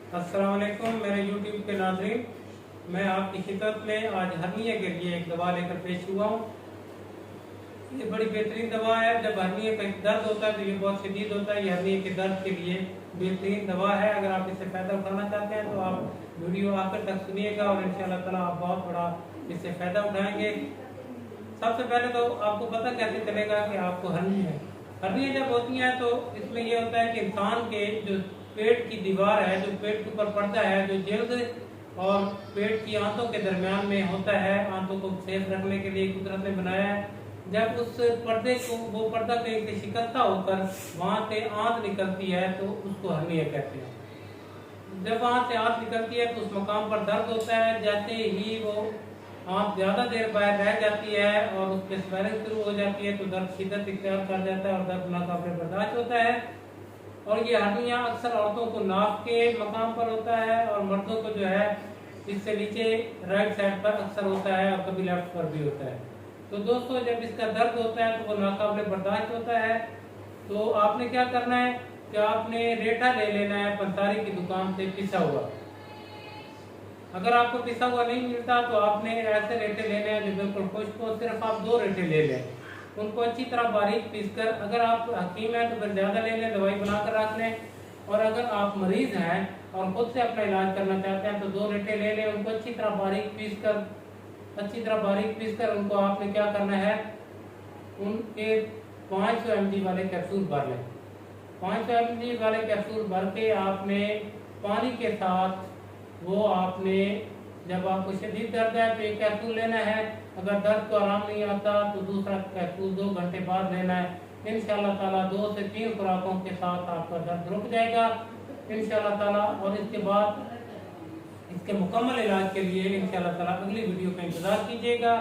अस्सलाम वालेकुम मेरे YouTube के नाज़रीन, मैं आपकी खिदमत में आज हर्निया के लिए एक दवा लेकर पेश हुआ हूँ। ये बड़ी बेहतरीन दवा है। जब हर्निया का दर्द होता है तो ये बहुत शदीद होता है। ये हर्निया के दर्द के लिए बेहतरीन दवा है। अगर आप इससे फ़ायदा उठाना चाहते हैं तो आप वीडियो आखिर तक सुनिएगा और इंशाअल्लाह ताला आप बहुत बड़ा इससे फ़ायदा उठाएंगे। सबसे पहले तो आपको पता कैसे चलेगा कि आपको हर्निया है। हर्निया जब होती है तो इसमें यह होता है कि इंसान के जो पेट की दीवार है, जो पेट के ऊपर पर्दा है, जो जल्द और पेट की आंतों के दरमियान में होता है, आंतों को सेफ रखने के लिए कुदरत ने बनाया है। जब उस पर्दे को वो पर्दा कहीं शिकस्ता होकर वहां से आंत निकलती है तो उसको हर्निया कहते हैं। जब वहां से आंत निकलती है तो उस मकाम पर दर्द होता है। जैसे ही वो आंत ज्यादा देर बाहर रह जाती है और उसके स्वेलिंग शुरू हो जाती है तो दर्द शिद्दत इख्तियार कर जाता है और दर्द नाकाबिल बर्दाश्त होता है। और ये हर्निया अक्सर औरतों को नाक के मकाम पर होता है और मर्दों को जो है इससे नीचे राइट साइड पर अक्सर होता है और कभी लेफ्ट पर भी होता है। तो दोस्तों, जब इसका दर्द होता है तो वो नाकाबिल बर्दाश्त होता है। तो आपने क्या करना है कि आपने रेठा ले लेना है पंसारी की दुकान से पिसा हुआ। अगर आपको पिसा हुआ नहीं मिलता तो आपने ऐसे रेठे लेने हैं जो बिल्कुल खुश्क हो। सिर्फ आप 2 रेठे ले लें, उनको अच्छी तरह बारीक पीसकर, अगर आप हकीम हैं तो फिर ज़्यादा ले लें, दवाई बनाकर रख लें। और अगर आप मरीज हैं और खुद से अपना इलाज करना चाहते हैं तो 2 रेठे ले लें, उनको अच्छी तरह बारीक पीसकर उनको आपने क्या करना है, उनके 500 mg वाले कैप्सूल भर लें। 500 mg वाले कैप्सूल भर के आपने पानी के साथ वो आपने, जब आपको शदीद दर्द है तो एक कैप्सूल लेना है। अगर दर्द को आराम नहीं आता तो दूसरा कैप्सूल 2 घंटे बाद लेना है। इंशाअल्लाह ताला 2 से 3 खुराकों के साथ आपका दर्द रुक जाएगा इंशाअल्लाह ताला। और इसके बाद इसके मुकम्मल इलाज के लिए इंशाअल्लाह ताला अगली वीडियो का इंतजार कीजिएगा।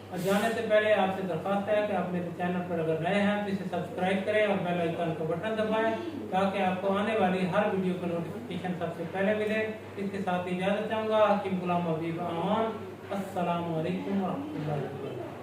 और जाने से पहले आपसे दरख्वास्त है कि आप मेरे चैनल पर अगर नए हैं तो इसे सब्सक्राइब करें और बेल आइकन का बटन दबाएं ताकि आपको आने वाली हर वीडियो का नोटिफिकेशन सबसे पहले मिले। इसके साथ इजाज़त चाहूँगा। हकीम गुलाम हबीब अमान। अस्सलामु अलैकुम व रहमतुल्लाहि व बरकातहू।